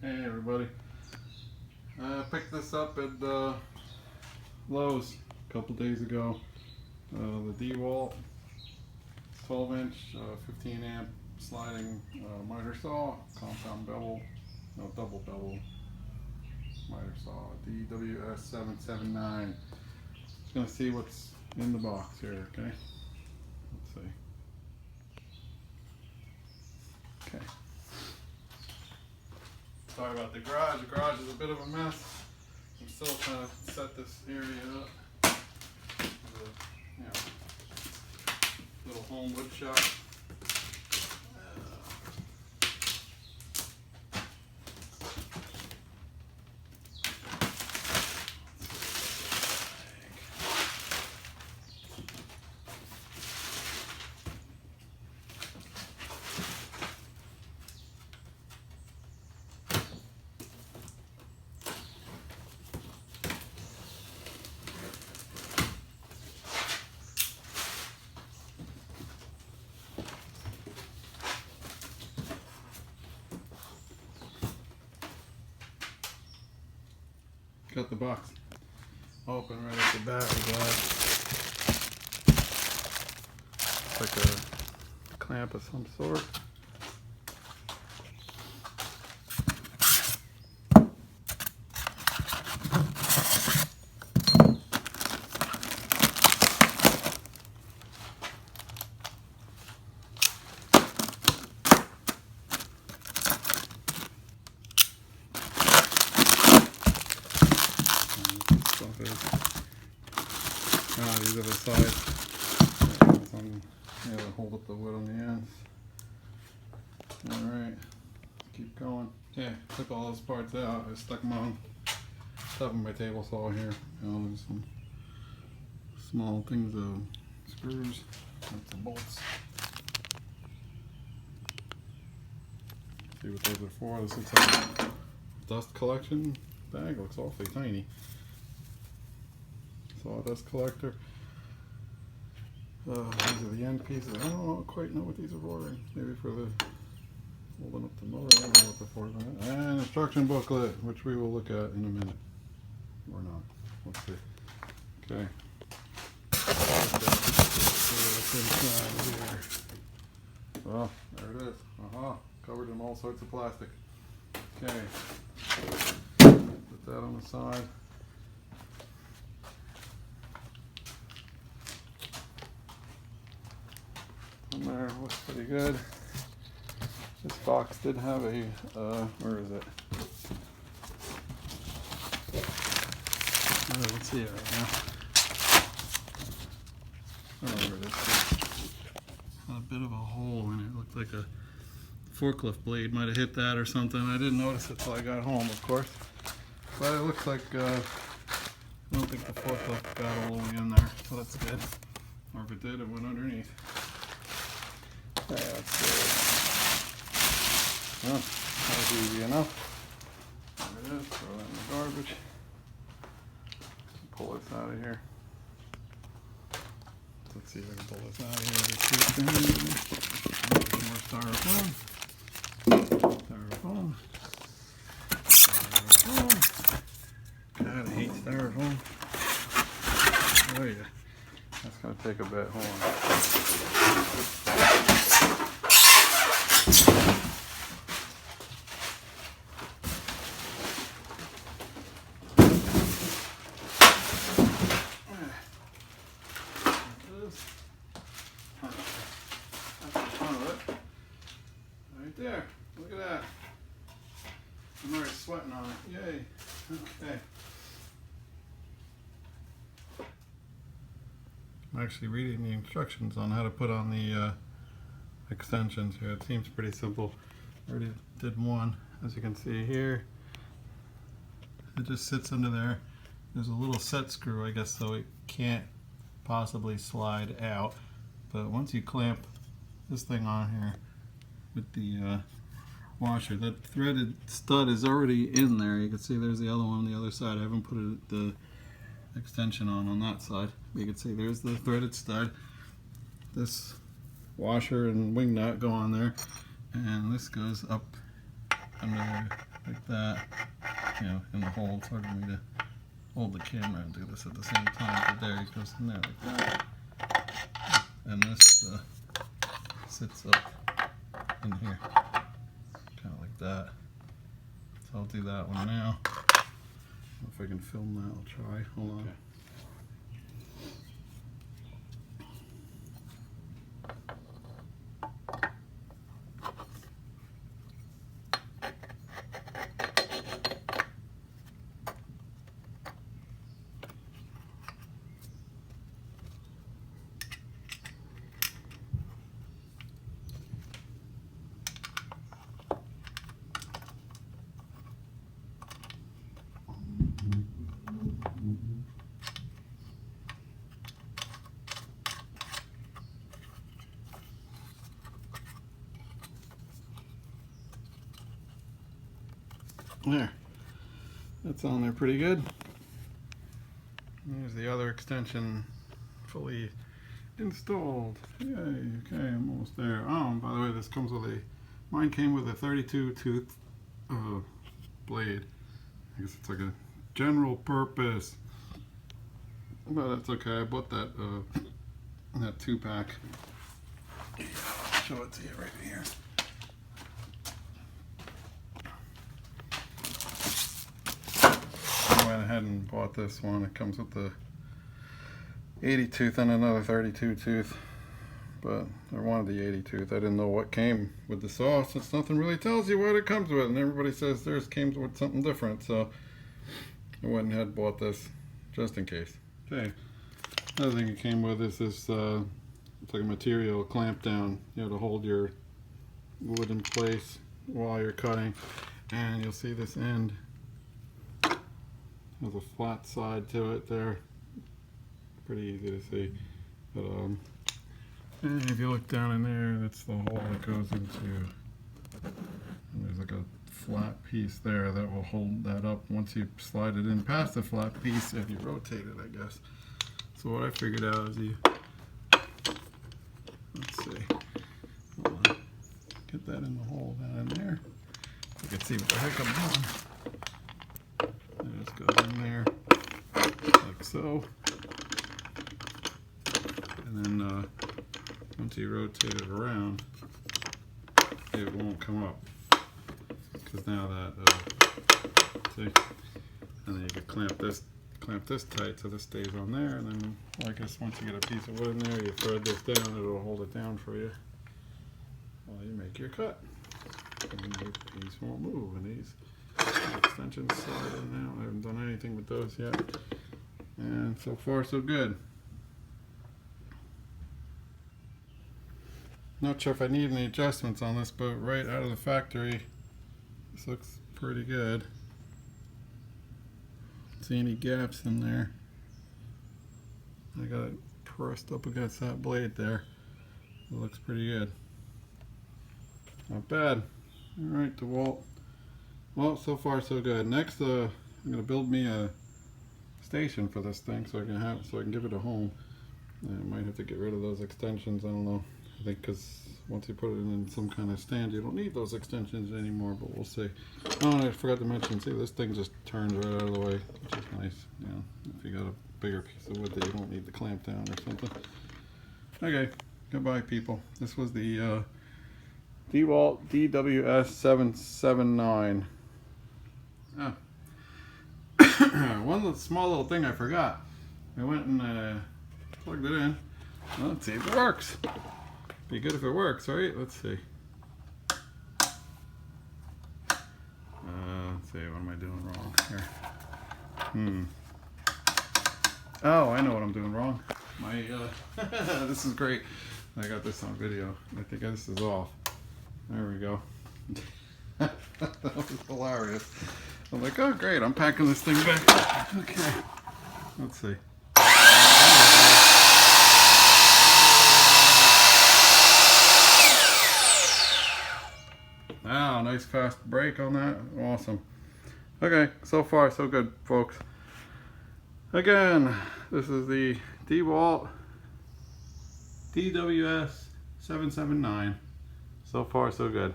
Hey everybody, I picked this up at Lowe's a couple days ago. The Dewalt 12-inch 15 amp sliding miter saw, compound bevel, no double bevel miter saw, DWS779. Just gonna see what's in the box here, okay? Let's see. Okay. Sorry about the garage. The garage is a bit of a mess. I'm still trying to set this area up. Little home wood shop. Got the box open right at the back of that. It's like a clamp of some sort. These are the sides. Hold up the wood on the ends. Alright, keep going. Yeah, took all those parts out. I stuck them on top of my table saw here. There's some small things of screws and some bolts. See what those are for. This is a dust collection bag. Looks awfully tiny. Sawdust collector. These are the end pieces. I don't quite know what these are for. Maybe for the holding up the motor. I don't know what they're for. And instruction booklet, which we will look at in a minute. Or not. Let's see. Okay. What's inside here? Oh, there it is. Covered in all sorts of plastic. Okay. Put that on the side. There looks pretty good. This box did have a where is it? Let's see it right now. Oh, there it is. Got a bit of a hole in it. Looked like a forklift blade might have hit that or something. I didn't notice it till I got home, of course. But it looks like I don't think the forklift got all the way in there, so that's good. Or if it did, it went underneath. Yeah, that's good. Well, that was easy enough. There it is. Throw that in the garbage. Pull this out of here. Let's see if I can pull this out of here. More styrofoam. Styrofoam. God, I hate styrofoam. Oh yeah. That's going to take a bit. Hold on. Right there. Look at that. I'm already sweating on it. Yay. Okay. I'm actually reading the instructions on how to put on the extensions here. It seems pretty simple. I already did one. As you can see here, it just sits under there. There's a little set screw, I guess, so it can't possibly slide out. But once you clamp this thing on here with the washer, that threaded stud is already in there. You can see there's the other one on the other side. I haven't put the extension on that side. You can see there's the threaded stud. This washer and wing nut go on there, and this goes up under like that, you know, in the hole. It's hard for me to hold the camera and do this at the same time, but there it goes in there like that. And this sits up in here, kind of like that. So I'll do that one now. If I can film that, I'll try. Hold on. Okay. There, that's on there pretty good. There's the other extension fully installed. Yay, okay, I'm almost there. Oh, by the way, this comes with mine came with a 32 tooth blade. I guess it's like a general purpose, but that's okay. I bought that, that 2-pack. Show it to you right here. I went ahead and bought this one. It comes with the 80 tooth and another 32 tooth, but I wanted the 80 tooth. I didn't know what came with the saw, since nothing really tells you what it comes with, and everybody says theirs came with something different, so I went ahead and bought this just in case. Okay, another thing it came with is this it's like a material clamp down, you know, to hold your wood in place while you're cutting. And you'll see this end has a flat side to it there. Pretty easy to see. But and if you look down in there, that's the hole that goes into, and there's like a flat piece there that will hold that up once you slide it in past the flat piece and you rotate it, I guess. So what I figured out is you, let's see, hold on, get that in the hole down in there. You can see what the heck I'm doing. It just goes in there like so, and then once you rotate it around, it won't come up, because now that see, and then you can clamp this tight so this stays on there, and then I guess once you get a piece of wood in there, you thread this down, it'll hold it down for you while you make your cut, and your piece won't move. And these extensions slide in now. I haven't done anything with those yet, and so far so good. Not sure if I need any adjustments on this, but right out of the factory, this looks pretty good. Don't see any gaps in there. I got it pressed up against that blade there. It looks pretty good. Not bad. Alright, Dewalt. Well, so far so good. Next, I'm going to build me a station for this thing so I can give it a home. I might have to get rid of those extensions. I don't know. I think because once you put it in some kind of stand, you don't need those extensions anymore, but we'll see. Oh, and I forgot to mention, see, this thing just turns right out of the way, which is nice. You know, if you got a bigger piece of wood that you don't need the clamp down or something. Okay, goodbye, people. This was the Dewalt DWS779. Oh. One small little thing I forgot. I went and plugged it in. Well, let's see if it works. Be good if it works, right? Let's see. Let's see, what am I doing wrong here? Oh, I know what I'm doing wrong. My this is great. I got this on video. I think this is off. There we go. That was hilarious. I'm like, oh great, I'm packing this thing back. Okay, let's see. Wow, nice fast break on that. Awesome. Okay, so far so good, folks. Again, this is the Dewalt DWS779. So far so good.